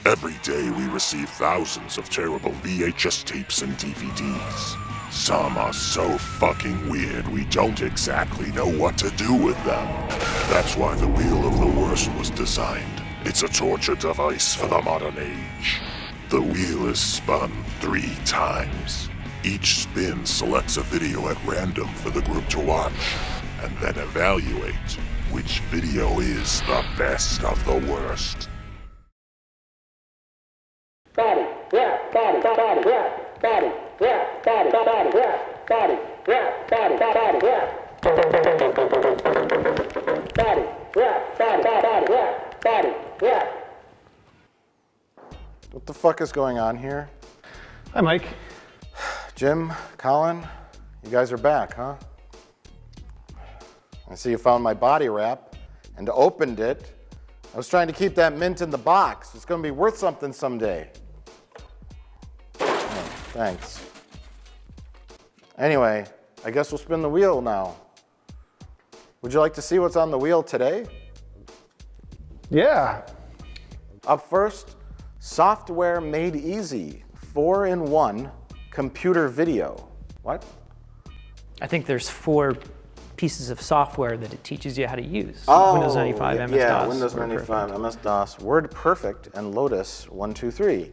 Every day we receive thousands of terrible VHS tapes and DVDs. Some are so fucking weird we don't exactly know what to do with them. That's why the Wheel of the Worst was designed. It's a torture device for the modern age. The wheel is spun 3 times. Each spin selects a video at random for the group to watch, and then evaluate which video is the best of the worst. Body, rap, body, body, rap, body, rap, body, body, rap, body, rap, body, body, rap. Body, rap, body, body, rap, body, rap. What the fuck is going on here? Hi, Mike. Jim, Colin, you guys are back, huh? I see you found my body wrap and opened it. I was trying to keep that mint in the box. It's gonna be worth something someday. Oh, thanks. Anyway, I guess we'll spin the wheel now. Would you like to see what's on the wheel today? Yeah. Up first, software made easy, 4-in-1 computer video. What? I think there's 4 pieces of software that it teaches you how to use. Oh, Windows 95, MS-DOS. Yeah, Windows WordPerfect. 95, MS-DOS, WordPerfect, and Lotus 123.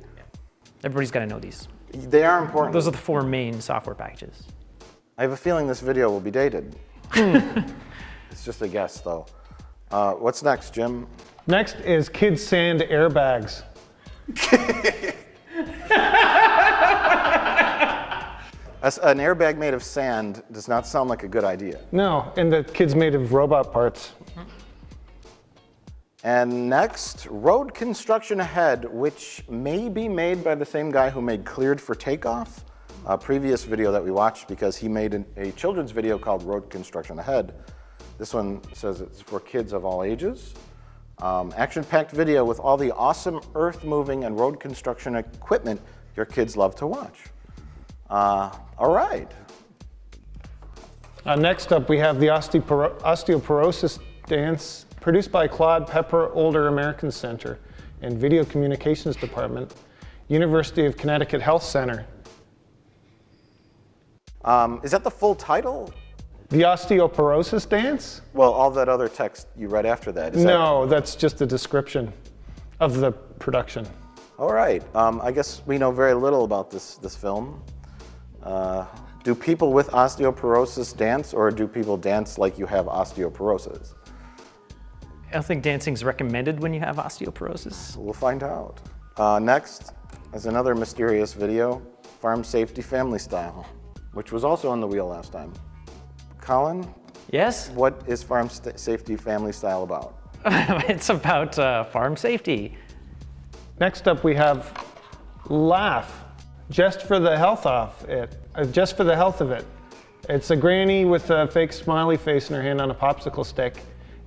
Everybody's got to know these. They are important. Those are the 4 main software packages. I have a feeling this video will be dated. It's just a guess, though. What's next, Jim? Next is kids sand airbags. An airbag made of sand does not sound like a good idea. No, and the kids made of robot parts. And next, road construction ahead, which may be made by the same guy who made Cleared for Takeoff, a previous video that we watched because he made a children's video called Road Construction Ahead. This one says it's for kids of all ages. Action-packed video with all the awesome earth-moving and road construction equipment your kids love to watch. All right. Next up, we have the osteoporosis dance produced by Claude Pepper Older American Center and Video Communications Department, University of Connecticut Health Center. Is that the full title? The osteoporosis dance? Well, all that other text you read after that. No, that's just a description of the production. All right. I guess we know very little about this film. Do people with osteoporosis dance, or do people dance like you have osteoporosis? I don't think dancing's recommended when you have osteoporosis. We'll find out. Next is another mysterious video, Farm Safety Family Style, which was also on the wheel last time. Colin? Yes? What is Farm Safety Family Style about? It's about farm safety. Next up, we have Laugh, just for the health of it. Just for the health of it. It's a granny with a fake smiley face in her hand on a popsicle stick,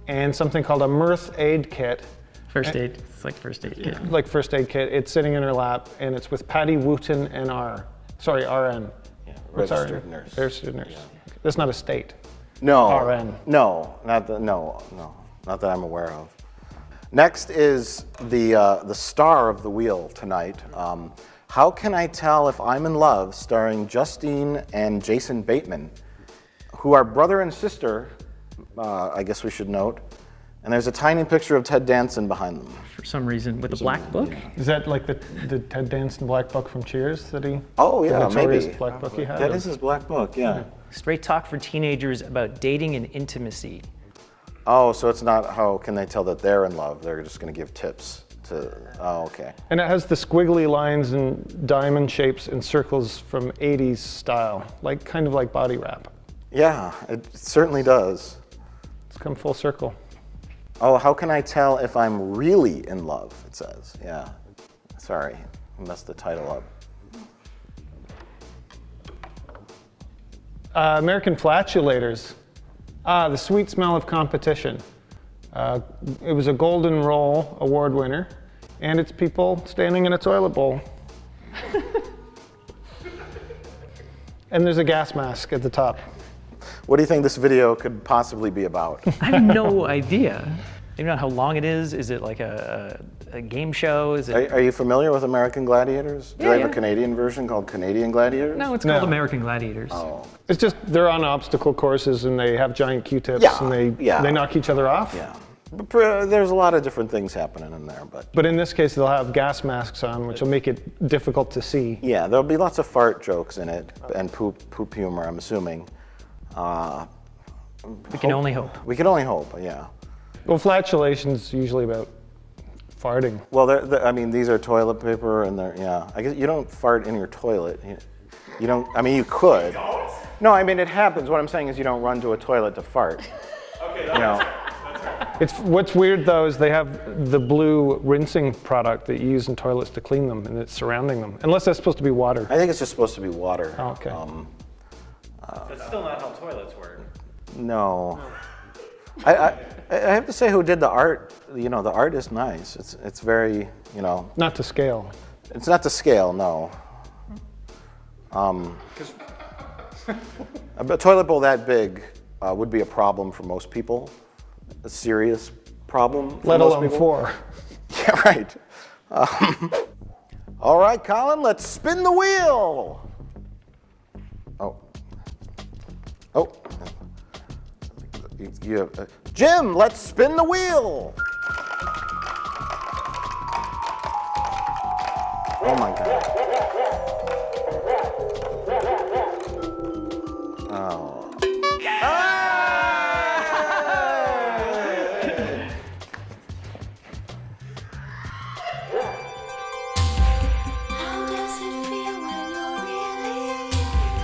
and something called a mirth aid kit. First aid. It's like first aid kit. Like first aid kit. It's sitting in her lap, and it's with Patty Wooten and RN. Yeah, What's registered RN? nurse. Registered nurse. That's not a state. No. RN. No, not that I'm aware of. Next is the star of the wheel tonight. How Can I Tell If I'm in Love, starring Justine and Jason Bateman, who are brother and sister, I guess we should note. And there's a tiny picture of Ted Danson behind them. For some reason, with a black book. Is that like the Ted Danson black book from Cheers that he? Oh yeah, the notorious maybe. black book he had. That is his black book, yeah. Straight talk for teenagers about dating and intimacy. Oh, so it's not how can they tell that they're in love? They're just going to give tips to. Oh, okay. And it has the squiggly lines and diamond shapes and circles from 80s style, kind of like body wrap. Yeah, it certainly does. It's come full circle. Oh, how can I tell if I'm really in love? It says. Yeah. Sorry, I messed the title up. American Flatulators. The sweet smell of competition. It was a Golden Roll Award winner, and it's people standing in a toilet bowl. And there's a gas mask at the top. What do you think this video could possibly be about? I have no idea. You know how long it is? Is it like a game shows. Are you familiar with American Gladiators? Do Yeah, they have yeah. a Canadian version called Canadian Gladiators? No, it's No. called American Gladiators. Oh, It's just they're on obstacle courses and they have giant Q-tips Yeah, and yeah. they knock each other off. yeah. But there's a lot of different things happening in there, but But in this case, they'll have gas masks on, which will make it difficult to see. yeah, there'll be lots of fart jokes in it and poop humor, I'm assuming. We can only hope. We can only hope, yeah. Well, flatulation's usually about farting. Well, I mean, these are toilet paper, and they're, yeah. I guess you don't fart in your toilet. You don't, I mean, you could. No, I mean, it happens. What I'm saying is you don't run to a toilet to fart. Okay, you know. What's weird though is they have the blue rinsing product that you use in toilets to clean them, and it's surrounding them. Unless that's supposed to be water. I think it's just supposed to be water. Oh, okay. That's still not how toilets work. No. I have to say, who did the art? You know, the art is nice. It's very, you know. Not to scale. It's not to scale, no. A toilet bowl that big would be a problem for most people. A serious problem. Let most alone people. 4. Yeah, right. All right, Colin, let's spin the wheel. Oh. Jim, let's spin the wheel. Oh my God. Oh.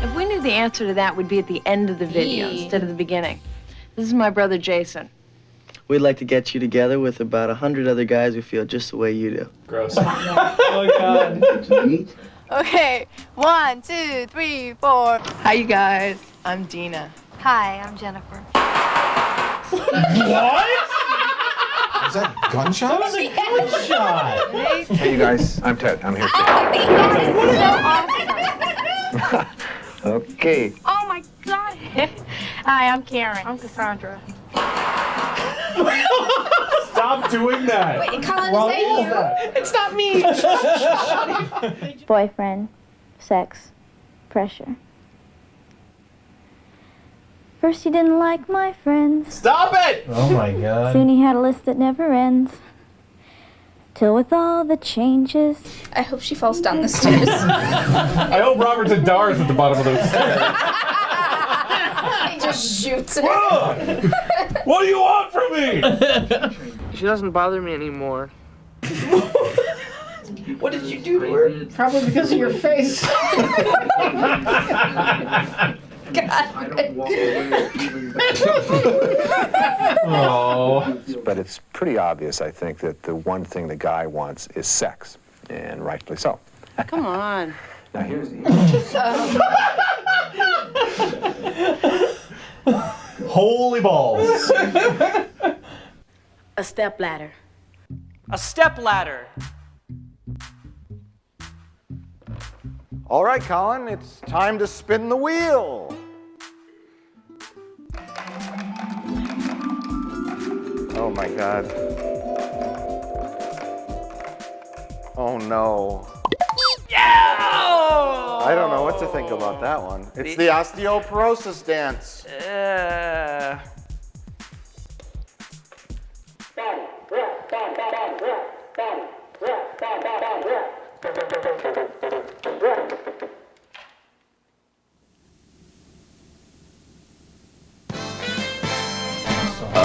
If we knew the answer to that, we'd be at the end of the video instead of the beginning. This is my brother Jason. We'd like to get you together with about 100 other guys who feel just the way you do. Gross. Oh, God. Okay, 1, 2, 3, 4. Hi, you guys. I'm Dina. Hi, I'm Jennifer. Is that gunshots? Hey, you guys, I'm Ted. I'm here So Okay. Oh my God. Hi, I'm Karen. I'm Cassandra. Stop doing that. Wait, Colin, is that you? It's not me. Boyfriend, sex, pressure. First he didn't like my friends. Stop it! Oh my God. Soon he had a list that never ends. Till with all the changes. I hope she falls down the stairs. I hope Robert Zadar is at the bottom of those stairs. He just shoots it. What do you want from me? She doesn't bother me anymore. What did you do to her? Probably because of your face. Oh. But it's pretty obvious, I think, that the one thing the guy wants is sex, and rightfully so. Come on. Now here's the... Holy balls. A step ladder. A step ladder. All right, Colin, it's time to spin the wheel. Oh my God. Oh no. I don't know what to think about that one. It's the osteoporosis dance.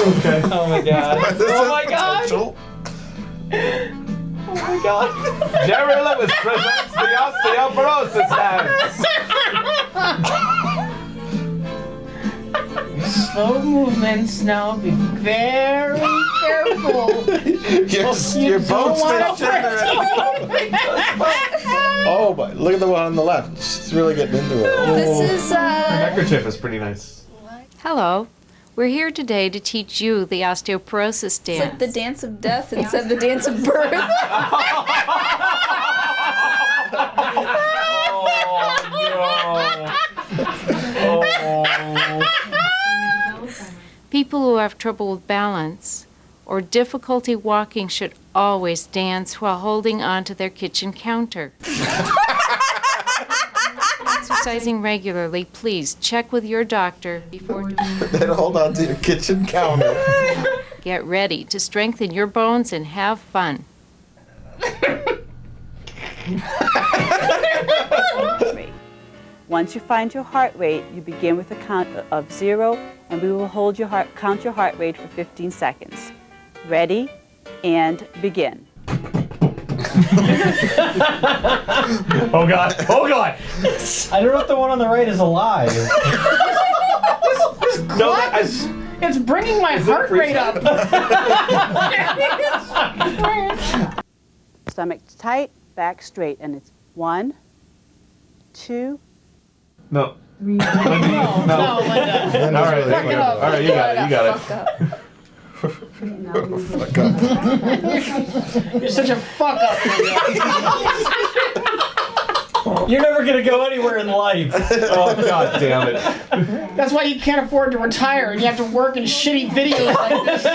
Okay. Oh my God. Oh my God. Oh my God. Jerry Lewis presents the osteoporosis dance. Slow movements now. Be very careful. Your boat's Oh, but look at the one on the left. She's really getting into it. This is, Her neckerchief is pretty nice. Hello. We're here today to teach you the osteoporosis dance. It's like the dance of death instead of the dance of birth. People who have trouble with balance or difficulty walking should always dance while holding onto their kitchen counter. Exercising regularly, please check with your doctor before doing. Then hold on to your kitchen counter. Get ready to strengthen your bones and have fun. Once you find your heart rate, you begin with a count of 0, and we will count your heart rate for 15 seconds. Ready, and begin. Oh God! Oh God! I don't know if the one on the right is alive. No, it's bringing my heart rate up. Stomach tight, back straight, and it's 1, 2. No. No, Linda. All right, Fuck it up. all right, you got it. You got it. Fuck up. You're such a fuck up, Linda. You're never gonna go anywhere in life. Oh God damn it! That's why you can't afford to retire and you have to work in shitty videos like this.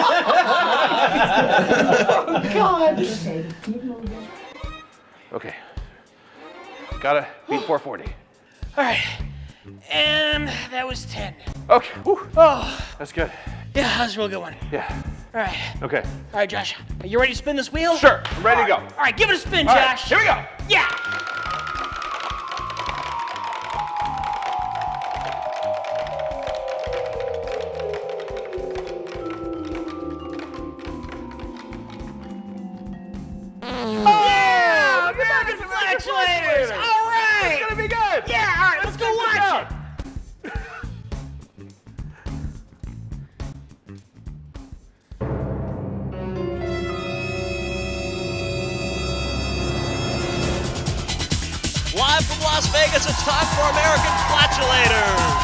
Oh God. Okay. Gotta beat 440. All right. And that was 10. Okay. Whew. Oh. That's good. Yeah, that was a real good one. Yeah. All right. Okay. All right, Josh. Are you ready to spin this wheel? Sure. I'm ready to go. All right, give it a spin, All right, Josh. here we go. Yeah. Yeah! American Flatulators! All right! It's gonna be good! Yeah, all right, let's go watch it! Live from Las Vegas, it's time for American Flatulators!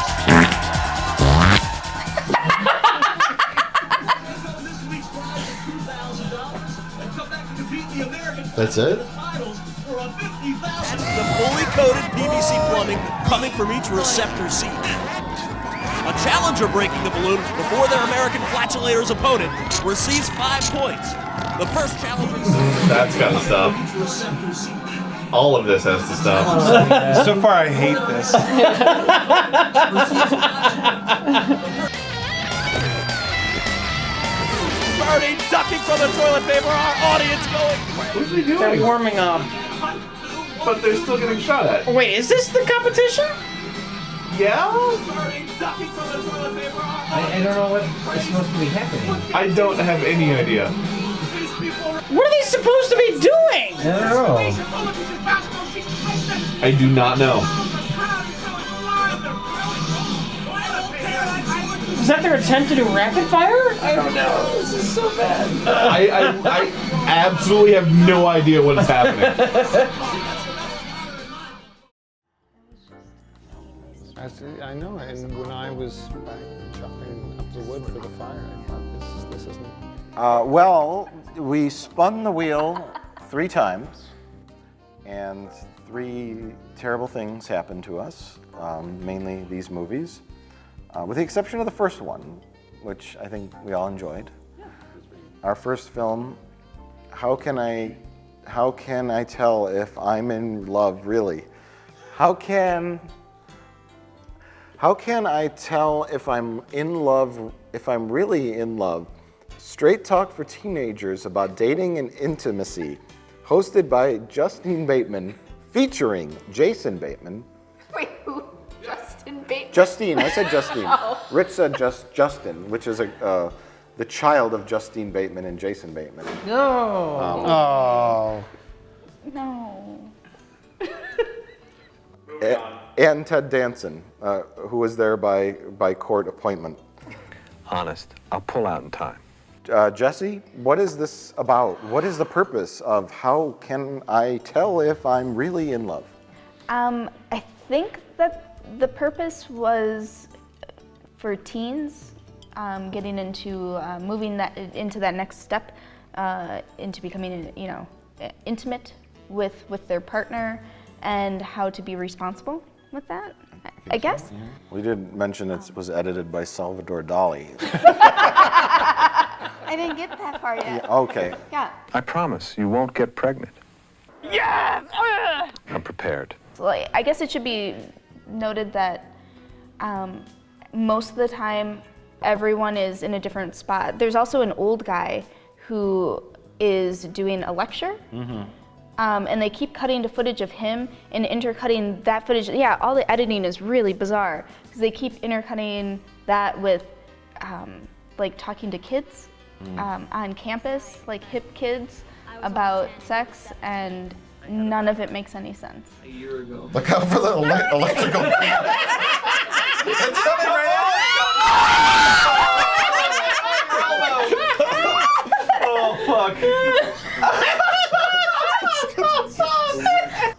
That's it? That's the fully coated PVC plumbing coming from each receptor seat. A challenger breaking the balloon before their American Flatulators opponent receives 5 points. The first challenger... That's gotta stop. All of this has to stop. So far, I hate this. Birdie ducking from the toilet paper, our audience going... What's he doing? They're warming up. But they're still getting shot at. Wait, is this the competition? Yeah? I don't know what is supposed to be happening. I don't have any idea. What are they supposed to be doing? I don't know. I do not know. Is that their attempt to do rapid fire? I don't know. This is so bad. I absolutely have no idea what is happening. I know, and when I was back chopping up the wood for the fire, I thought this isn't. Well, we spun the wheel 3 times, and 3 terrible things happened to us, mainly these movies, with the exception of the first one, which I think we all enjoyed. Our first film, how can I tell if I'm in love, really? How can I tell if I'm in love, if I'm really in love? Straight talk for teenagers about dating and intimacy, hosted by Justine Bateman, featuring Jason Bateman. Wait, who? Justin Bateman? Justine, I said Justine. Oh. Rich said Justin, which is the child of Justine Bateman and Jason Bateman. No. No. And Ted Danson, who was there by court appointment. Honest, I'll pull out in time. Jesse, what is this about? What is the purpose of how can I tell if I'm really in love? I think that the purpose was for teens getting into moving into that next step into becoming, intimate with their partner and how to be responsible with that. I guess. So, yeah. We did mention it was edited by Salvador Dali. I didn't get that far yet. Yeah, okay. Yeah. I promise you won't get pregnant. Yes! I'm prepared. So, like, I guess it should be noted that most of the time, everyone is in a different spot. There's also an old guy who is doing a lecture. And they keep cutting to footage of him and intercutting that footage. Yeah, all the editing is really bizarre because they keep intercutting that with like talking to kids on campus, like hip kids about sex, and none of it makes any sense. A year ago. Look out for the electrical. It's coming right out. Oh, fuck.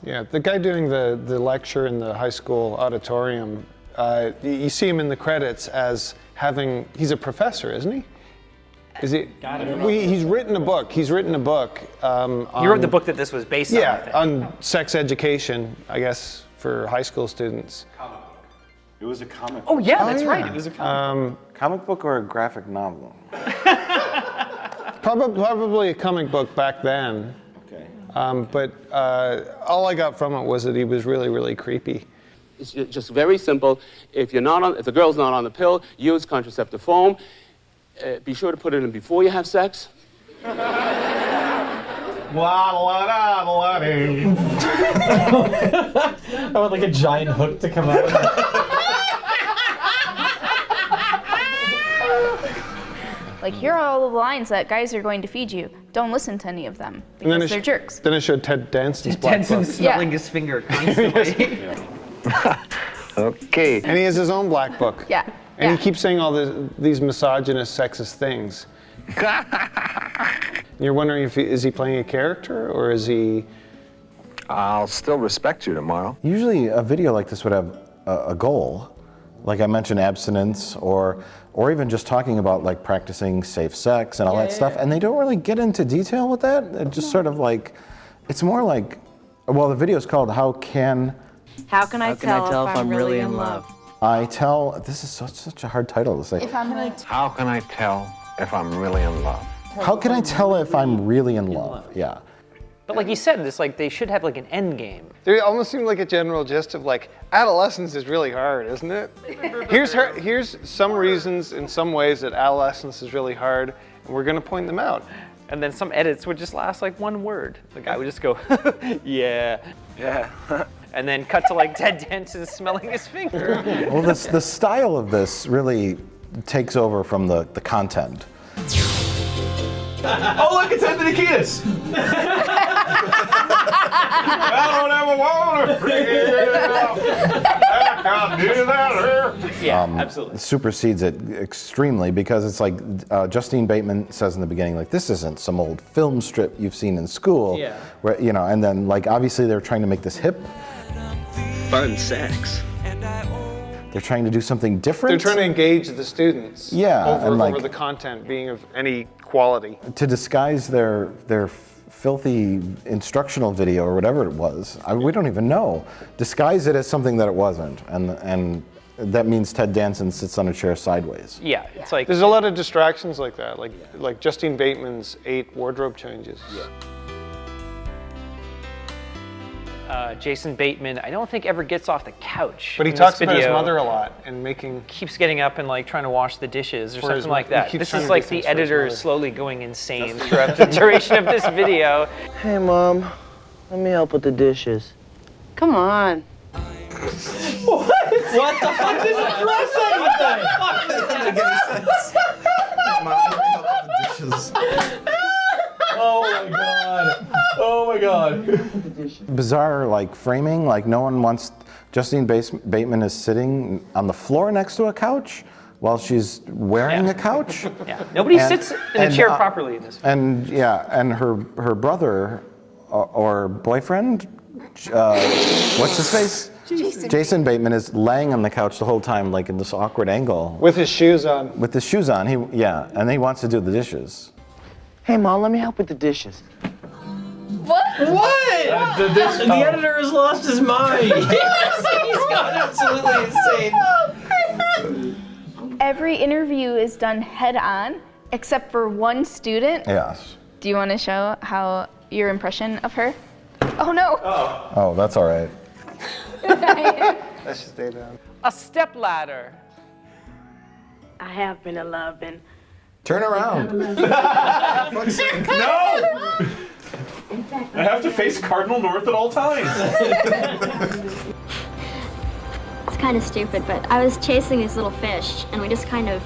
Yeah, the guy doing the lecture in the high school auditorium, you see him in the credits as having, he's a professor, isn't he? Is he? He's written a book. He's written a book. He wrote the book that this was based on. Yeah, on sex education, I guess, for high school students. It was a comic. Oh yeah, that's right. It was a comic book or a graphic novel. Probably a comic book back then. Okay. But all I got from it was that he was really, really creepy. It's just very simple. If the girl's not on the pill, use contraceptive foam. Be sure to put it in before you have sex. I want like a giant hook to come out. Like, here are all the lines that guys are going to feed you. Don't listen to any of them because they're jerks. Then it showed Ted Danson's black book. Danson's smelling his finger constantly. Okay. And he has his own black book. Yeah. And he keeps saying all these misogynist, sexist things. You're wondering if is he playing a character or is he? I'll still respect you tomorrow. Usually a video like this would have a goal. Like I mentioned, abstinence or even just talking about like practicing safe sex and all that stuff. And they don't really get into detail with that. It just sort of like, it's more like, well, the video is called How Can I Tell If I'm Really in Love? This is such a hard title to say. How can I tell if I'm really in love? How can I tell if I'm really in love? Yeah. But like you said, it's like they should have like an end game. They almost seem like a general gist of like, adolescence is really hard, isn't it? Here's some reasons in some ways that adolescence is really hard, and we're gonna point them out. And then some edits would just last like one word. The guy would just go, yeah. Yeah. And then cut to like Ted Danson smelling his finger. Well, the style of this really takes over from the content. Oh, look, it's Anthony Kiedis. I don't ever want to figure out. I'll do that. Yeah, absolutely. Supersedes it extremely because it's like Justine Bateman says in the beginning, like, this isn't some old film strip you've seen in school. Yeah. Where, and then like obviously they're trying to make this hip. Fun sex. They're trying to do something different. They're trying to engage the students. Yeah, Over and the content being of any quality. To disguise their filthy instructional video or whatever it was, we don't even know. Disguise it as something that it wasn't, and that means Ted Danson sits on a chair sideways. Yeah, it's like there's a lot of distractions like that, like Justine Bateman's 8 wardrobe changes. Yeah. Jason Bateman, I don't think ever gets off the couch. But he talks about his mother a lot and keeps getting up and like trying to wash the dishes or something like that. This is to like the editor is slowly going insane throughout the duration of this video. Hey, Mom, let me help with the dishes. Come on. What the fuck does it address anything? Doesn't make any sense. Mom, let me help with the dishes. Oh my god. Oh my god. Bizarre like framing, like no one wants, Justine Bateman is sitting on the floor next to a couch while she's wearing a couch. Yeah. Nobody sits in a chair properly in this film. And her brother or boyfriend, what's his face? Jason Bateman is laying on the couch the whole time, like in this awkward angle. With his shoes on. With his shoes on, and he wants to do the dishes. Hey, Mom, let me help with the dishes. What? What? The editor has lost his mind. He's gone absolutely insane. Every interview is done head on, except for one student. Yes. Do you want to show how your impression of her? Oh no! Oh, that's all right. Let's just stay down. A step ladder. I have been in love and Turn around. No! I have to face Cardinal North at all times. It's kind of stupid, but I was chasing these little fish, and we just kind of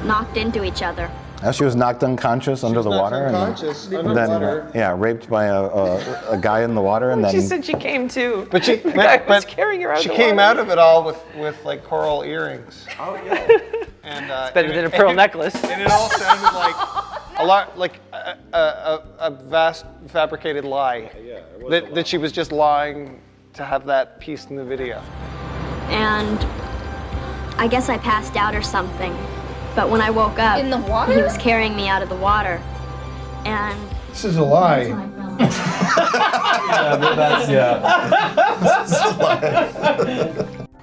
knocked into each other. She was knocked unconscious under the water, unconscious and under then water. raped by a guy in the water, and then She said she came too. But she, The guy was carrying her out she of the came water. out of it all with like coral earrings. Oh yeah. And It's better than a pearl necklace. And it all sounded like a lot like a vast fabricated lie. That she was just lying to have that piece in the video. And I guess I passed out or something. But when I woke up, In the water? he was carrying me out of the water. And This is a lie.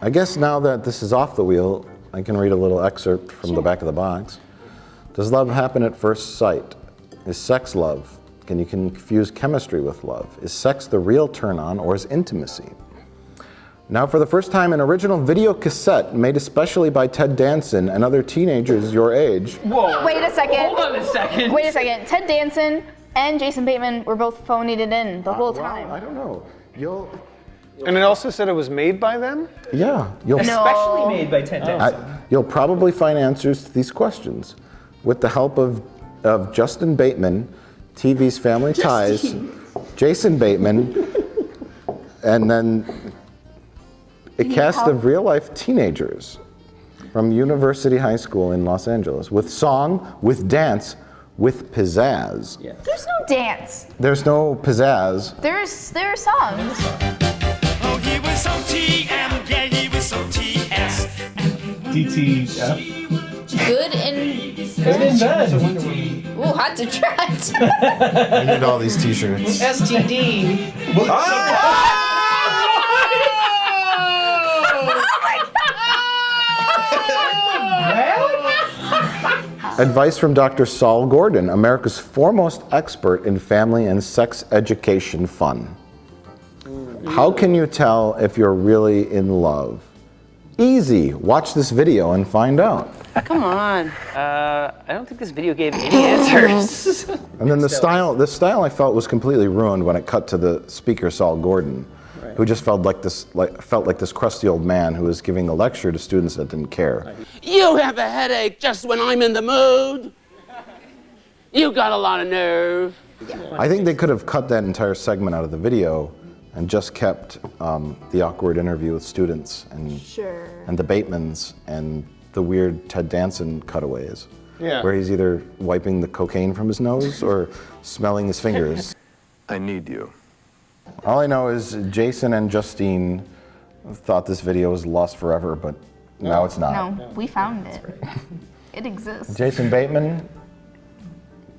I guess now that this is off the wheel, I can read a little excerpt from the back of the box. Does love happen at first sight? Is sex love? Can you confuse chemistry with love? Is sex the real turn-on, or is intimacy? Now, for the first time, an original video cassette made especially by Ted Danson and other teenagers your age. Whoa. Wait a second. Hold on a second. Wait a second. Ted Danson and Jason Bateman were both phoning it in the whole Well, time. I don't know. And it also said it was made by them? Yeah. Especially made by Ted Danson. You'll probably find answers to these questions with the help of Justin Bateman, TV's Family Ties, Jason Bateman, and then a cast of real-life teenagers from University High School in Los Angeles, with song, with dance, with pizzazz. There's no dance. There's no pizzazz. There are songs. Oh, he was so TM, yeah, he was so TS. DTF. Good and Good and bad. Ooh, hot to trot. I need all these t-shirts. STD. Advice from Dr. Saul Gordon, America's foremost expert in family and sex education fun. How can you tell if you're really in love? Easy. Watch this video and find out. Come on. I don't think this video gave any answers. And then the style I felt was completely ruined when it cut to the speaker Saul Gordon, who just felt like this crusty old man who was giving a lecture to students that didn't care. You have a headache just when I'm in the mood. You got a lot of nerve. I think they could have cut that entire segment out of the video and just kept the awkward interview with students and the Batemans and the weird Ted Danson cutaways, where he's either wiping the cocaine from his nose or smelling his fingers. I need you. All I know is Jason and Justine thought this video was lost forever, but now it's not. No, we found it. It exists. Jason Bateman,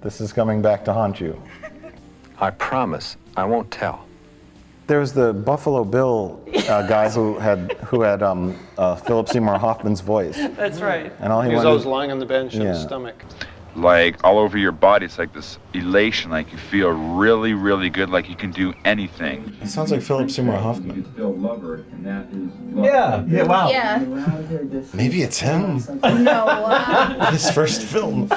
this is coming back to haunt you. I promise I won't tell. There's the Buffalo Bill guy who had Philip Seymour Hoffman's voice. That's right. And all he was wanted always lying on the bench on his stomach. Like all over your body, it's like this elation, like you feel really, really good, like you can do anything. It sounds like Philip Seymour Hoffman. Yeah, wow. Yeah. Maybe it's him. No. His first film.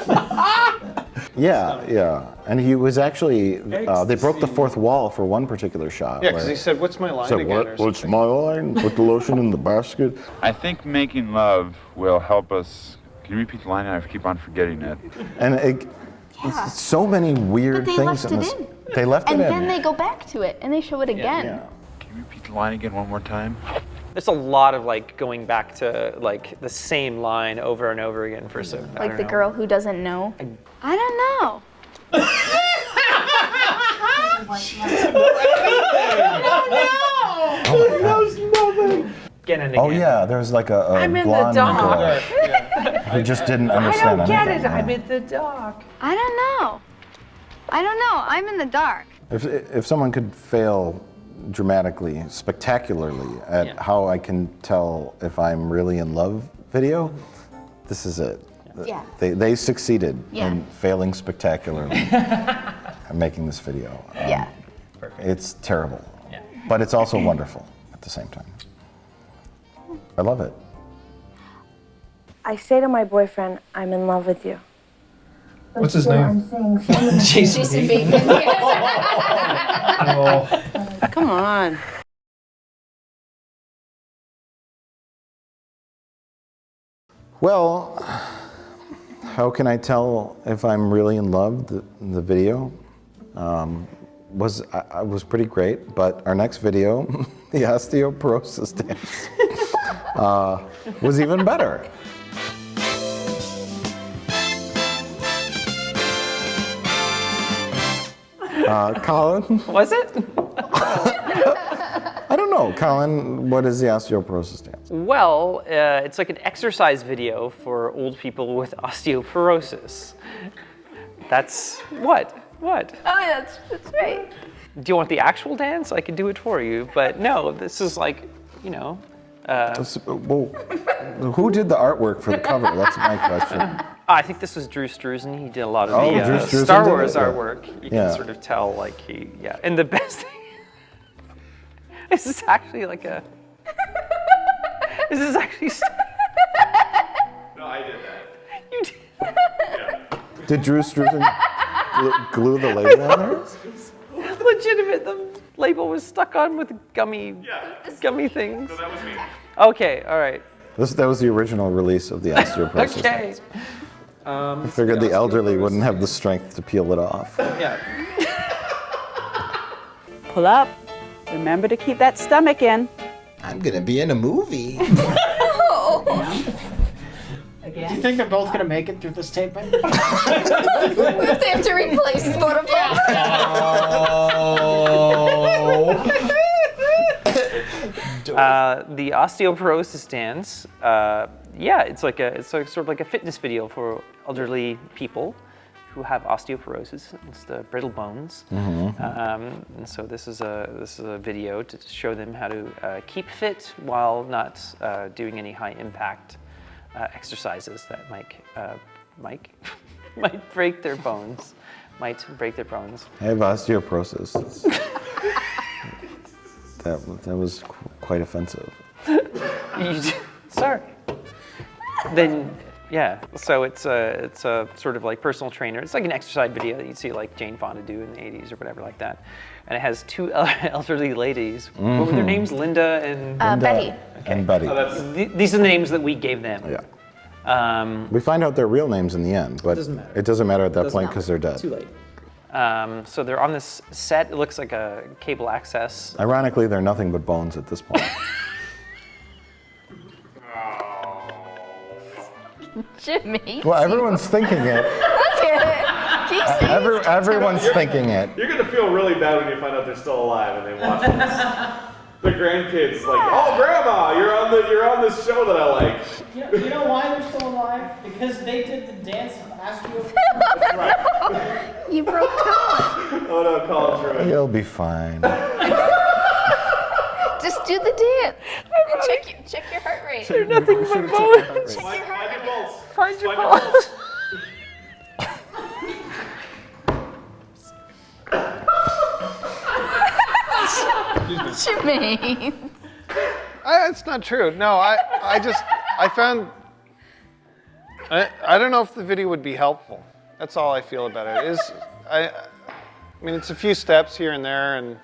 Yeah. And he was actually, they broke the fourth wall for one particular shot. Yeah, because he said, "What's my line said, again?" or What's something. my line? Put the lotion in the basket. I think making love will help us. Can you repeat the line? I keep on forgetting it. And so many weird But they things left in it this. in. They left And it in. then they go back to it and they show it again. Can you repeat the line again one more time? There's a lot of like going back to like the same line over and over again for so. I Like don't the know. girl who doesn't know. I don't know. Oh my God. Again and Oh again. yeah, there's like a I'm in the blonde dark. girl who just didn't I understand don't get anything. it. I'm in the dark. I don't know. I don't know. I'm in the dark. If someone could fail dramatically, spectacularly at how I can tell if I'm really in love video, this is it. Yeah. They succeeded Yeah. in failing spectacularly at making this video. Yeah. It's terrible, but it's also wonderful at the same time. I love it. I say to my boyfriend, I'm in love with you. What's his name? Jason Bacon. Come on. Well, how can I tell if I'm really in love? The video was pretty great, but our next video, the osteoporosis dance, was even better. Colin? Was it? I don't know. Colin, what is the osteoporosis dance? Well, it's like an exercise video for old people with osteoporosis. That's what? What? Oh, yeah, that's right. Do you want the actual dance? I can do it for you, but no, this is like, you know. Well, who did the artwork for the cover? That's my question. I think this was Drew Struzan. He did a lot of Oh, the Drew Struzan Star did it? Wars Yeah. artwork. You Yeah. can sort of tell, like, yeah. And the best thing, this is actually like a, this is actually, No, I did that. you did. Did Drew Struzan glue the label on her? Legitimate, the label was stuck on with gummy things. So that was me. Okay, all right. That was the original release of the osteoporosis. Okay. I figured the elderly wouldn't have the strength to peel it off. Yeah. Pull up. Remember to keep that stomach in. I'm gonna be in a movie. Do you think they're both gonna make it through this taping? They have to replace Spotify. The osteoporosis dance, yeah, it's like sort of like a fitness video for elderly people who have osteoporosis. It's the brittle bones, and so this is a video to show them how to keep fit while not doing any high impact exercises that might break their bones. Might break their bones. I have osteoporosis. That was quite offensive. Sorry. Then, yeah. So it's a sort of like personal trainer. It's like an exercise video that you'd see like Jane Fonda do in the 80s or whatever like that. And it has two elderly ladies. What were their names? Linda and Betty. And Betty. These are the names that we gave them. Yeah. Um, We find out their real names in the end, but it doesn't matter at that point because they're dead. Too late. So they're on this set. It looks like a cable access. Ironically, they're nothing but bones at this point. Jimmy. Well, everyone's thinking it. Look at it. Everyone's thinking it. You're gonna feel really bad when you find out they're still alive and they watch this. The grandkids like, oh grandma, you're on this show that I like. You know why they're still alive? Because they did the dance of osteoporosis. You broke Colin. Oh no, Colin's ruined. You'll be fine. Just do the dance. And check your heart rate. They're nothing but bones. Check your heart rate. Find your bones. Jimmy. It's not true. No, I found, I don't know if the video would be helpful. That's all I feel about it. I mean, it's a few steps here and there, and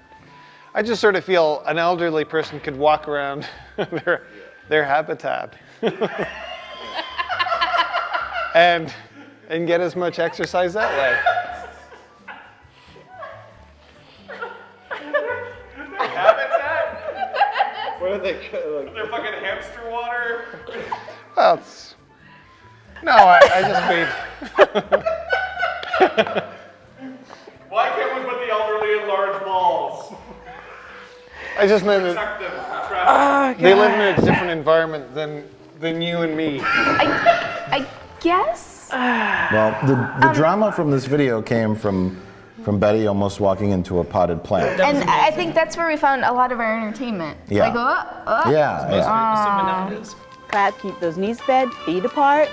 I just sort of feel an elderly person could walk around their habitat and get as much exercise that way. What are they? Like, they're fucking hamster water. Well, it's, no, I just mean. Why can't we put the elderly in large balls? I just meant Protect them. that they live in a different environment than you and me. I guess. Well, the drama from this video came from Betty almost walking into a potted plant. And I think that's where we found a lot of our entertainment. Yeah. Like, oh. Yeah. Clap, keep those knees bent, feet apart.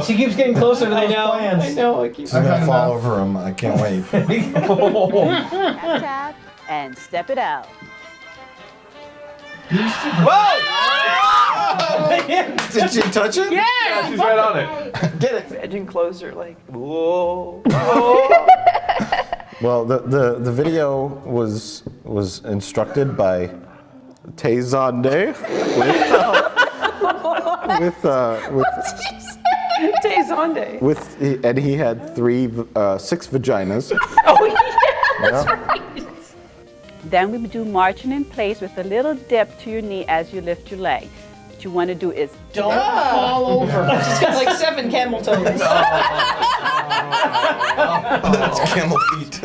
She keeps getting closer to those plans. I know. I keep. I'm gonna fall over him. I can't wait. Tap, tap, and step it out. Whoa! Did she touch it? Yeah, she's right on it. Get it. Edging closer, like whoa. Well, the video was instructed by Tay-Zonday and he had 6 vaginas. Oh yeah, that's right. Then we do marching in place with a little dip to your knee as you lift your leg. What you want to do is Don't fall over. She's got like 7 camel toes. That's camel feet.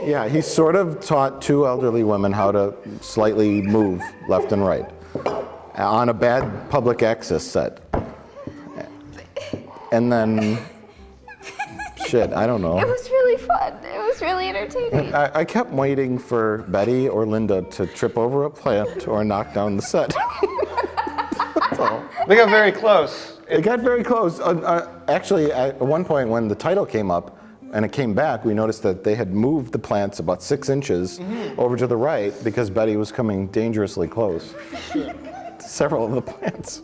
Yeah, he sort of taught 2 elderly women how to slightly move left and right on a bad public access set. And then, shit, I don't know. It was really fun. It was really entertaining. I kept waiting for Betty or Linda to trip over a plant or knock down the set. That's all. They got very close. They got very close. Actually, at one point when the title came up and it came back, we noticed that they had moved the plants about 6 inches over to the right because Betty was coming dangerously close to several of the plants.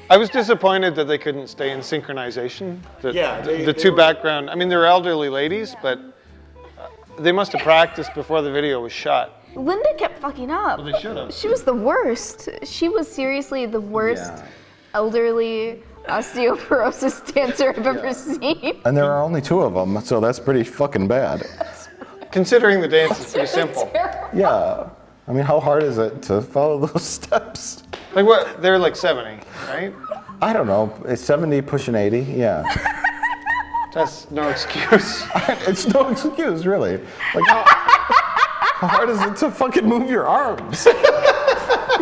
I was disappointed that they couldn't stay in synchronization. The 2 background, I mean, they were elderly ladies, but they must have practiced before the video was shot. Linda kept fucking up. Well, they should have. She was the worst. She was seriously the worst elderly osteoporosis dancer I've ever seen. And there are only 2 of them, so that's pretty fucking bad. Considering the dance is pretty simple. Yeah. I mean, how hard is it to follow those steps? Like what? They're like 70, right? I don't know. It's 70 pushing 80, yeah. That's no excuse. It's no excuse, really. Like, how hard is it to fucking move your arms?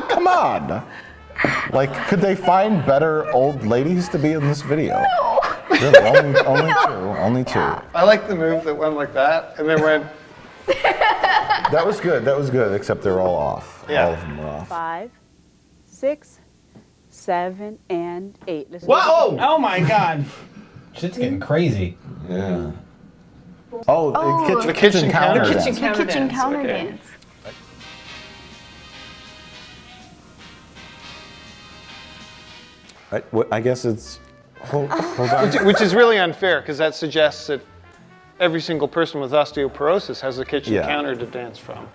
Come on. Like, could they find better old ladies to be in this video? No. Really, only two. I like the move that went like that and then went. That was good, except they're all off. Yeah. All of them were off. 5, 6, 7, and 8. Listen. Whoa! Oh my God. Shit's getting crazy. Yeah. Oh, the kitchen counter. The kitchen counter dance. I guess it's. Hold on. Which is really unfair because that suggests that every single person with osteoporosis has a kitchen counter to dance from.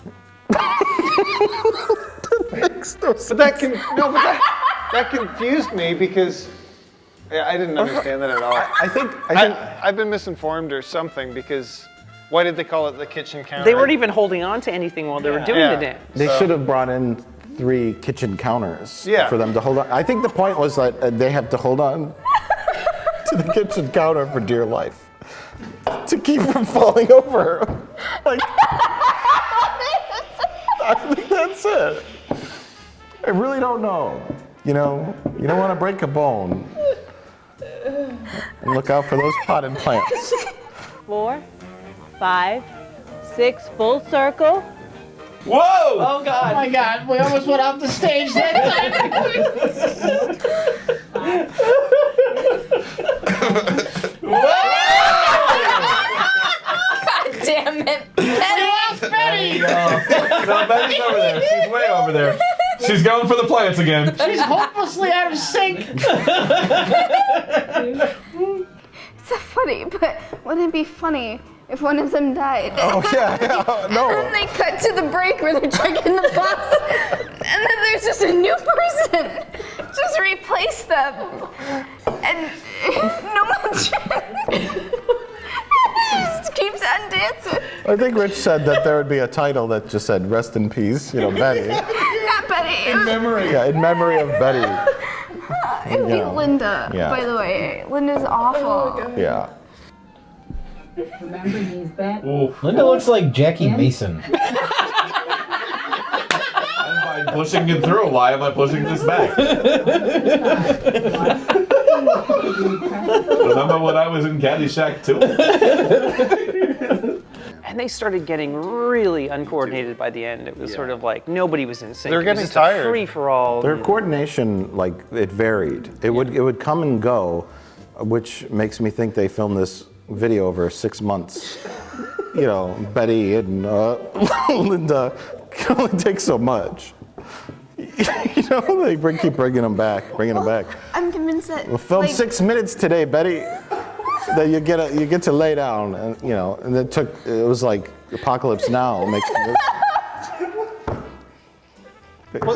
That makes no sense. But that confused me because I didn't understand that at all. I think I've been misinformed or something because why did they call it the kitchen counter? They weren't even holding on to anything while they were doing the dance. They should have brought in 3 kitchen counters for them to hold on. I think the point was that they have to hold on to the kitchen counter for dear life to keep from falling over. Like, I think that's it. I really don't know. You know, you don't want to break a bone. And look out for those potted plants. 4, 5, 6, full circle. Whoa! Oh God! Oh my God! We almost went off the stage that time. God damn it! We lost Betty. No, Betty's over there. She's way over there. She's going for the plants again. She's hopelessly out of sync. It's so funny, but wouldn't it be funny if one of them died? Oh, yeah, no. And then they cut to the break where they're checking the box, and then there's just a new person. Just replace them. And no mention. He just keeps on dancing. I think Rich said that there would be a title that just said "Rest in Peace," Betty. Not Betty. In memory. Yeah, in memory of Betty. It would be Linda, Yeah. by the way. Linda's awful. Yeah. Remember these bets? Linda looks like Jackie Mason. I'm pushing it through. Why am I pushing this back? Remember when I was in Caddyshack too? And And they started getting really uncoordinated by the end. It was sort of like nobody was in sync. They're getting it was just tired. a free for all. Their coordination, like, it varied. It would come and go, which makes me think they filmed this video over 6 months. You know, Betty and Linda can only take so much. You know, they keep bringing them back. I'm convinced that. We'll film 6 minutes today, Betty. Then you get to lay down, and you know, and it was like Apocalypse Now,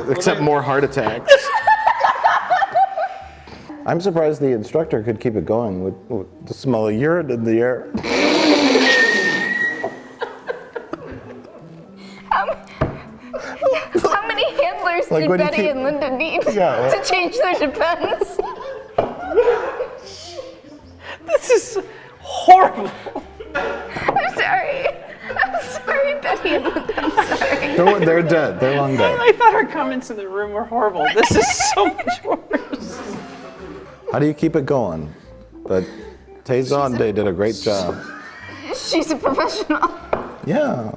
except more heart attacks. I'm surprised the instructor could keep it going with the smell of urine in the air. How many handlers Like, did when you Betty keep- and Linda need Yeah. to change their depends? This is horrible. I'm sorry. I'm sorry, Betty and Linda. I'm sorry. They're dead. They're long dead. I thought our comments in the room were horrible. This is so much worse. How do you keep it going? But Tay-Zonde did a great job. She's a professional. Yeah.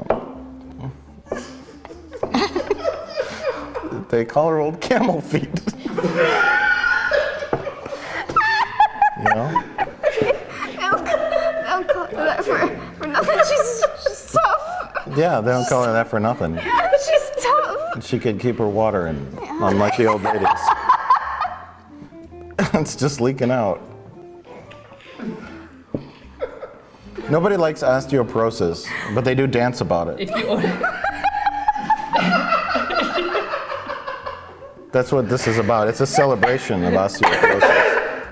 They call her old camel feet. You know? They'll call her that for nothing. She's tough. Yeah, they don't call her that for nothing. She's tough. She could keep her water in, unlike the old ladies. It's just leaking out. Nobody likes osteoporosis, but they do dance about it. If you That's what this is about. It's a celebration of osteoporosis.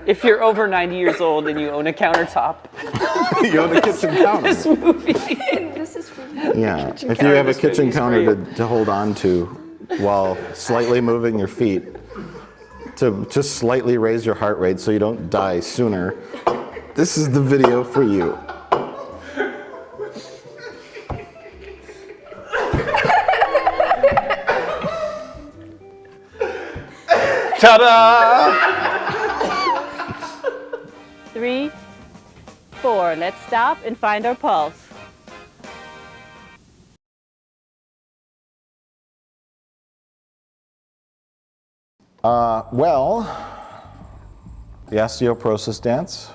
If you're over 90 years old and you own a countertop, You own a kitchen counter. this movie. This is for Yeah, kitchen if you counter, have a this kitchen movie's counter for to hold on to while slightly moving your feet to just slightly raise your heart rate so you don't die sooner, this is the video for you. Ta-da! 3, 4. Let's stop and find our pulse. Well, the osteoporosis dance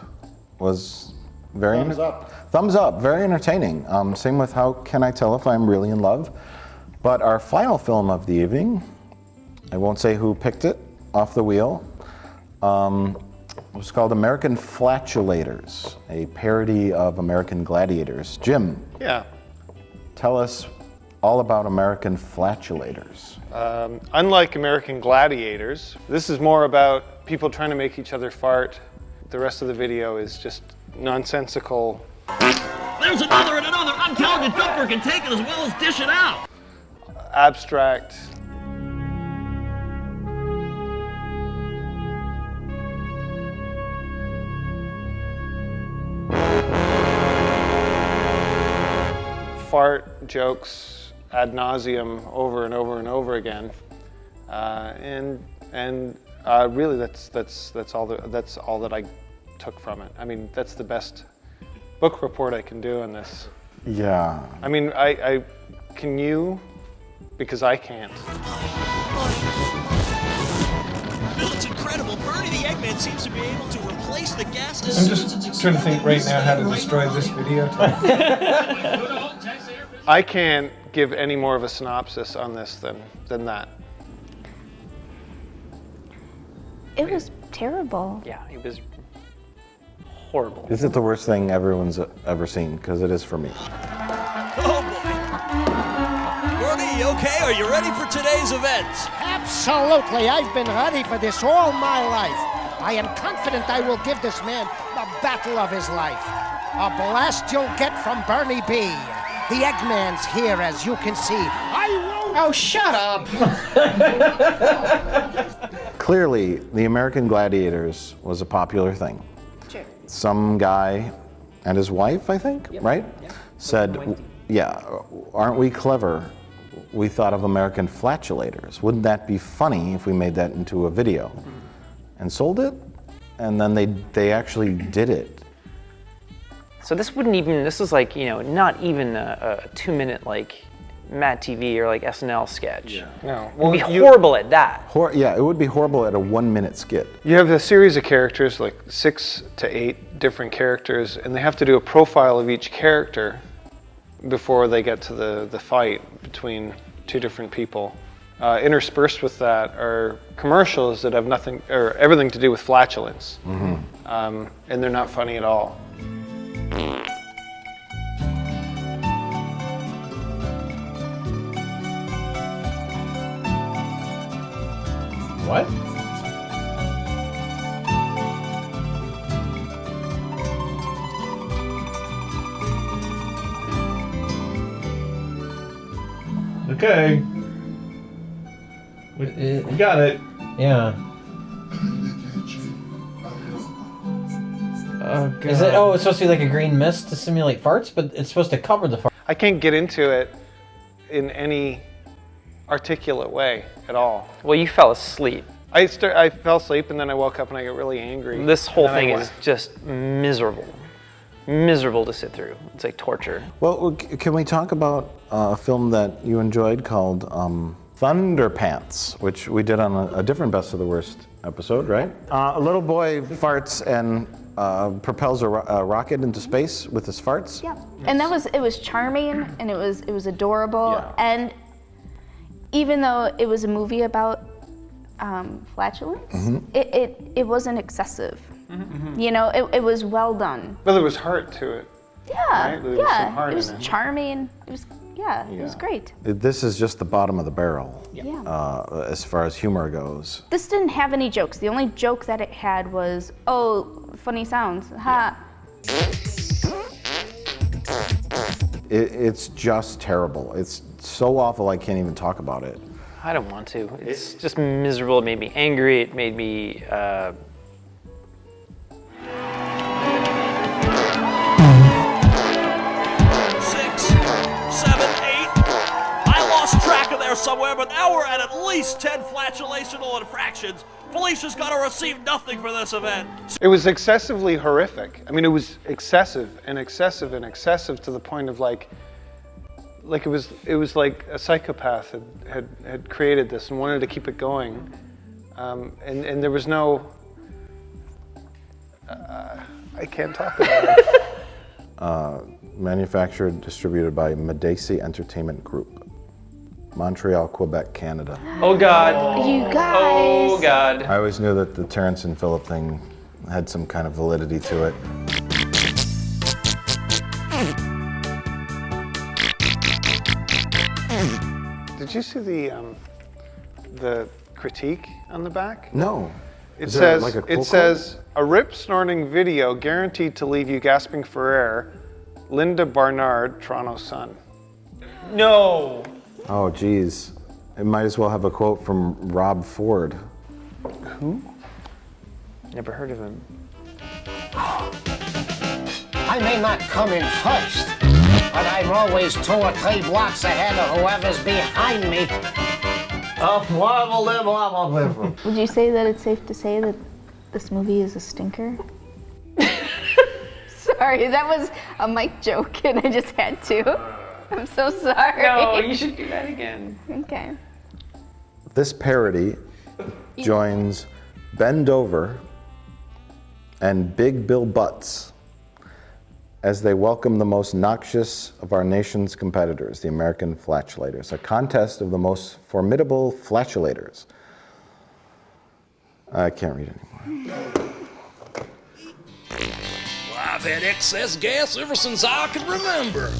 was very Thumbs up. Thumbs up, very entertaining. Same with How Can I Tell If I'm Really in Love? But our final film of the evening, I won't say who picked it off the wheel, was called American Flatulators, a parody of American Gladiators. Jim, Yeah. tell us all about American Flatulators. Unlike American Gladiators, this is more about people trying to make each other fart. The rest of the video is just nonsensical. There's another and another. I'm telling you, Dumper can take it as well as dish it out. Abstract. Fart jokes ad nauseum over and over and over again, and really that's all that I took from it. I mean, that's the best book report I can do on this. Yeah. I mean, I can you, because I can't. Bill, it's incredible. Bernie the Eggman seems to be able to replace the gas. I'm just trying to think right now how to destroy this video. I can't give any more of a synopsis on this than that. It was terrible. Yeah, it was horrible. Is it the worst thing everyone's ever seen? Because it is for me. Oh boy. Bernie, okay? Are you ready for today's event? Absolutely. I've been ready for this all my life. I am confident I will give this man the battle of his life. A blast you'll get from Bernie B. The Eggman's here, as you can see. I won't. Oh, shut up. Clearly, the American Gladiators was a popular thing. Sure. Some guy and his wife, I think, right? Yep. Said, yeah, aren't we clever? We thought of American Flatulators. Wouldn't that be funny if we made that into a video? And sold it, and then they actually did it. So this wouldn't even, this is like, not even a 2-minute like Mad TV or like SNL sketch. No. It would be horrible at that. Yeah, it would be horrible at a 1-minute skit. You have a series of characters, like 6 to 8 different characters, and they have to do a profile of each character before they get to the fight between 2 different people. Interspersed with that are commercials that have nothing or everything to do with flatulence, and they're not funny at all. What? Okay. We got it. Yeah. Oh, God. Is it? Oh, it's supposed to be like a green mist to simulate farts, but it's supposed to cover the fart. I can't get into it in any articulate way at all. Well, you fell asleep. I fell asleep and then I woke up and I got really angry. This whole thing is just miserable. Miserable to sit through. It's like torture. Well, can we talk about a film that you enjoyed called Thunderpants, which we did on a different Best of the Worst episode, right? A little boy farts and propels a rocket into space with his farts. Yeah, and it was charming and it was adorable, and even though it was a movie about flatulence, it wasn't excessive. It was well done. But there was heart to it. Yeah, Right? There was some heart it was in it. charming. It was it was great. This is just the bottom of the barrel Yeah. as far as humor goes. This didn't have any jokes. The only joke that it had was, oh, funny sounds. Ha. It's just terrible. It's so awful I can't even talk about it. I don't want to. It's just miserable. It made me angry. It made me. 6, 7, 8. I lost track of there somewhere, but now we're at least 10 flatulational infractions. Felicia's got to receive nothing for this event. It was excessively horrific. I mean, it was excessive and excessive and excessive to the point of like it was like a psychopath had created this and wanted to keep it going, and there was no. I can't talk about it. Manufactured, distributed by Medici Entertainment Group, Montreal, Quebec, Canada. Oh God! You guys! Oh God! I always knew that the Terrence and Phillip thing had some kind of validity to it. Did you see the critique on the back? No. It Is that says like a it quote? says a rip snorting video guaranteed to leave you gasping for air. Linda Barnard, Toronto Sun. No. Oh, geez. It might as well have a quote from Rob Ford. Who? Never heard of him. I may not come in first, but I'm always 2 or 3 blocks ahead of whoever's behind me. Would you say that it's safe to say that this movie is a stinker? Sorry, that was a mic joke and I just had to. I'm so sorry. No, you should do that again. Okay. This parody joins Bend Over and Big Bill Butts as they welcome the most noxious of our nation's competitors, the American Flatulators, a contest of the most formidable flatulators. I can't read anymore. I've had excess gas ever since I can remember.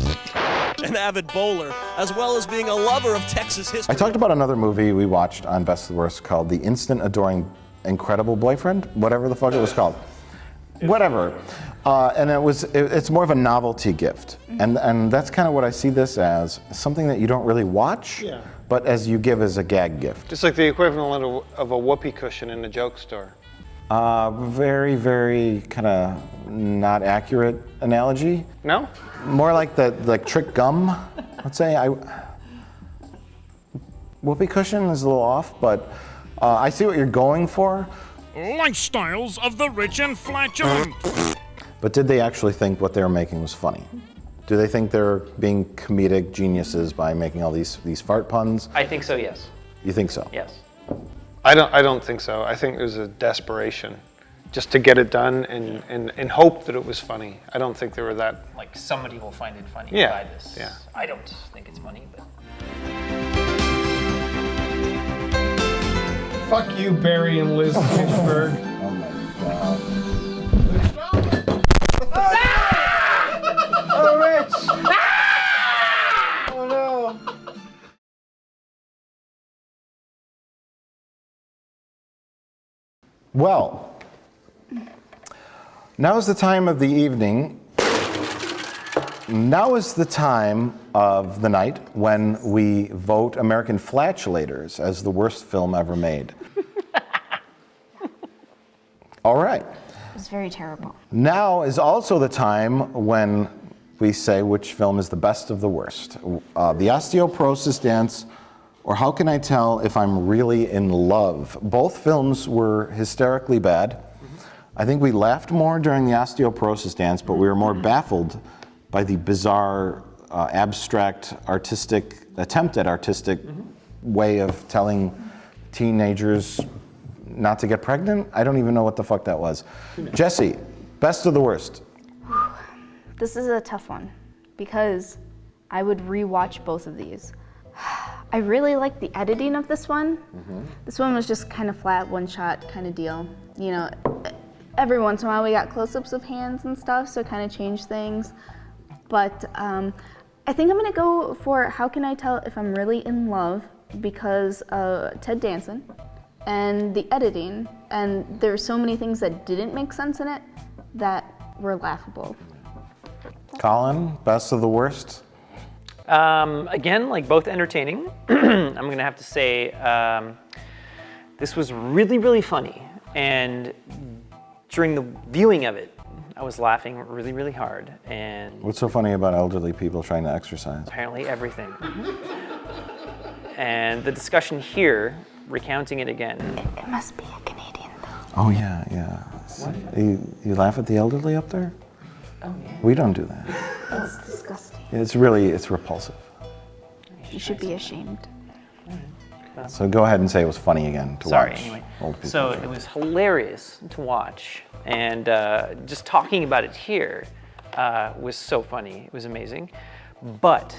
An avid bowler, as well as being a lover of Texas history. I talked about another movie we watched on Best of the Worst called The Instant Adoring Incredible Boyfriend, whatever the fuck it was called. Whatever. And it's more of a novelty gift. And that's kind of what I see this as, something that you don't really watch, but as you give as a gag gift. Just like the equivalent of a whoopee cushion in a joke store. Very, very kind of not accurate analogy. No? More like trick gum, let's say. Whoopee cushion is a little off, but I see what you're going for. Lifestyles of the rich and flatulent. But did they actually think what they were making was funny? Do they think they're being comedic geniuses by making all these fart puns? I think so, yes. You think so? Yes. I don't think so. I think it was a desperation just to get it done and hope that it was funny. I don't think they were that. Like somebody will find it funny Yeah, by this. yeah. I don't think it's funny, but. Fuck you, Barry and Liz Fishberg. Oh my God. Oh, Rich! Oh no! Well, now is the time of the evening. Now is the time of the night when we vote American Flatulators as the worst film ever made. All right. It was very terrible. Now is also the time when we say which film is the best of the worst. The Osteoporosis Dance, or How Can I Tell If I'm Really in Love? Both films were hysterically bad. I think we laughed more during the Osteoporosis Dance, but we were more baffled by the bizarre, abstract, attempt at artistic way of telling teenagers not to get pregnant. I don't even know what the fuck that was. Jesse, best of the worst. This is a tough one because I would rewatch both of these. I really like the editing of this one. This one was just kind of flat, one shot kind of deal. You know, every once in a while we got close-ups of hands and stuff, so it kind of changed things. But I think I'm gonna go for How Can I Tell If I'm Really in Love because Ted Danson and the editing, and there's so many things that didn't make sense in it that were laughable. Colin, best of the worst? Again, like both entertaining. I'm gonna have to say this was really, really funny. And during the viewing of it, I was laughing really, really hard. And What's so funny about elderly people trying to exercise? apparently everything. And the discussion here, recounting it again. It must be a Canadian though. Oh yeah, yeah. You laugh at the elderly up there? Oh yeah. We don't do that. It's disgusting. It's repulsive. You should be ashamed. So go ahead and say it was funny again to Sorry, watch anyway. old people. So it was hilarious to watch, and just talking about it here was so funny. It was amazing, but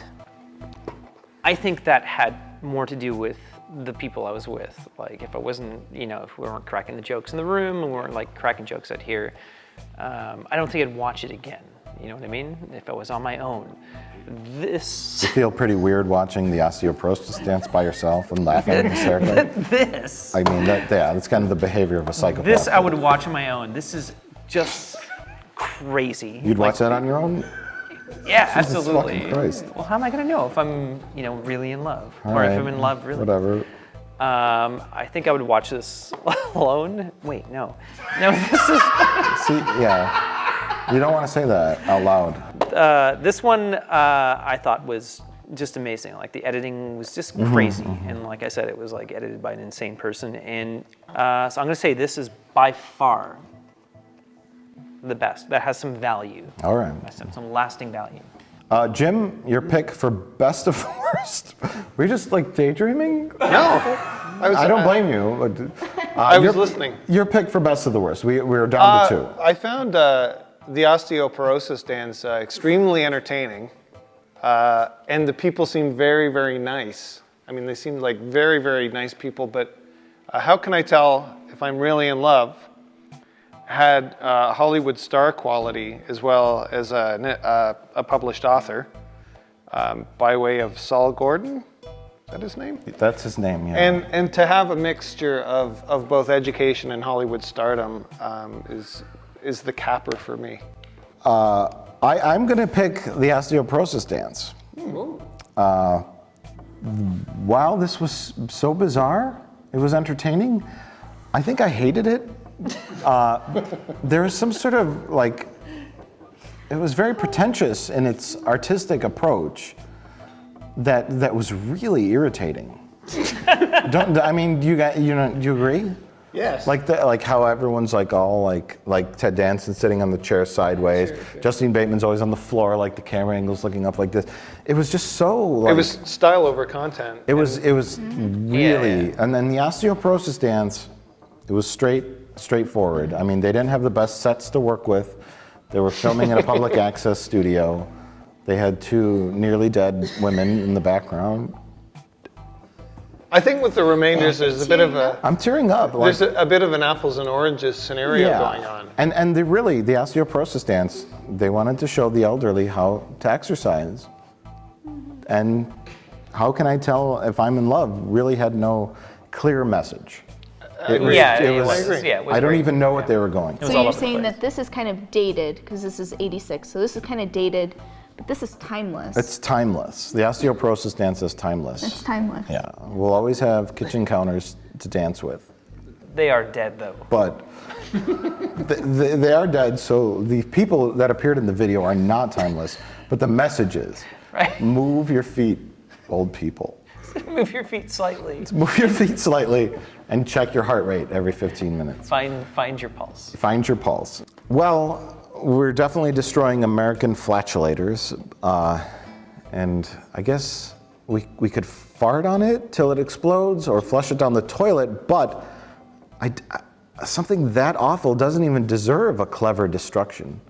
I think that had more to do with the people I was with. Like if I wasn't, if we weren't cracking the jokes in the room and we weren't like cracking jokes out here, I don't think I'd watch it again. You know what I mean? If I was on my own. This. You feel pretty weird watching the Osteoporosis Dance by yourself and laughing hysterically? This. I mean, that's kind of the behavior of a psychopath. This I would watch on my own. This is just crazy. You'd watch that on your own? Yeah, Jesus absolutely. fucking Christ. Well, how am I gonna know if I'm, really in love, All or right, if I'm in love really? Whatever. I think I would watch this alone. Wait, no, this is. See, yeah. You don't want to say that out loud. This one I thought was just amazing. Like the editing was just crazy, and like I said, it was like edited by an insane person. And so I'm gonna say this is by far the best. That has some value. All right. Some lasting value. Jim, your pick for best of the worst. Were you just like daydreaming? No. I don't blame you. I was listening. Your pick for best of the worst. We were down to two. I found the Osteoporosis Dance extremely entertaining, and the people seemed very, very nice. I mean, they seemed like very, very nice people, but How Can I Tell If I'm Really in Love had Hollywood star quality as well as a published author by way of Saul Gordon. Is that his name? That's his name, yeah. And to have a mixture of both education and Hollywood stardom is the capper for me. I'm going to pick the Osteoporosis Dance. While this was so bizarre, it was entertaining. I think I hated it. There was some sort of it was very pretentious in its artistic approach that was really irritating. Do you agree? Yes. Like how everyone's like all like Ted Danson sitting on the chair sideways. Sure. Justine Bateman's always on the floor, like the camera angle's looking up like this. It was just so like. It was style over content. It was really, and then the osteoporosis dance, it was straightforward. I mean, they didn't have the best sets to work with. They were filming in a public access studio. They had 2 nearly dead women in the background. I think with the remainders, there's a bit of a. I'm tearing up. There's a bit of an apples and oranges scenario going on. And the osteoporosis dance, they wanted to show the elderly how to exercise. And how can I tell if I'm in love really had no clear message. I agree. I don't even know what they were going. So you're saying that this is kind of dated, because this is 86, so this is kind of dated, but this is timeless. It's timeless. The osteoporosis dance is timeless. It's timeless. Yeah, we'll always have kitchen counters to dance with. They are dead, though. But they are dead, so the people that appeared in the video are not timeless, but the message is, move your feet, old people. Move your feet slightly. Move your feet slightly and check your heart rate every 15 minutes. Find your pulse. Find your pulse. Well, we're definitely destroying American flatulators, and I guess we could fart on it till it explodes or flush it down the toilet, but something that awful doesn't even deserve a clever destruction.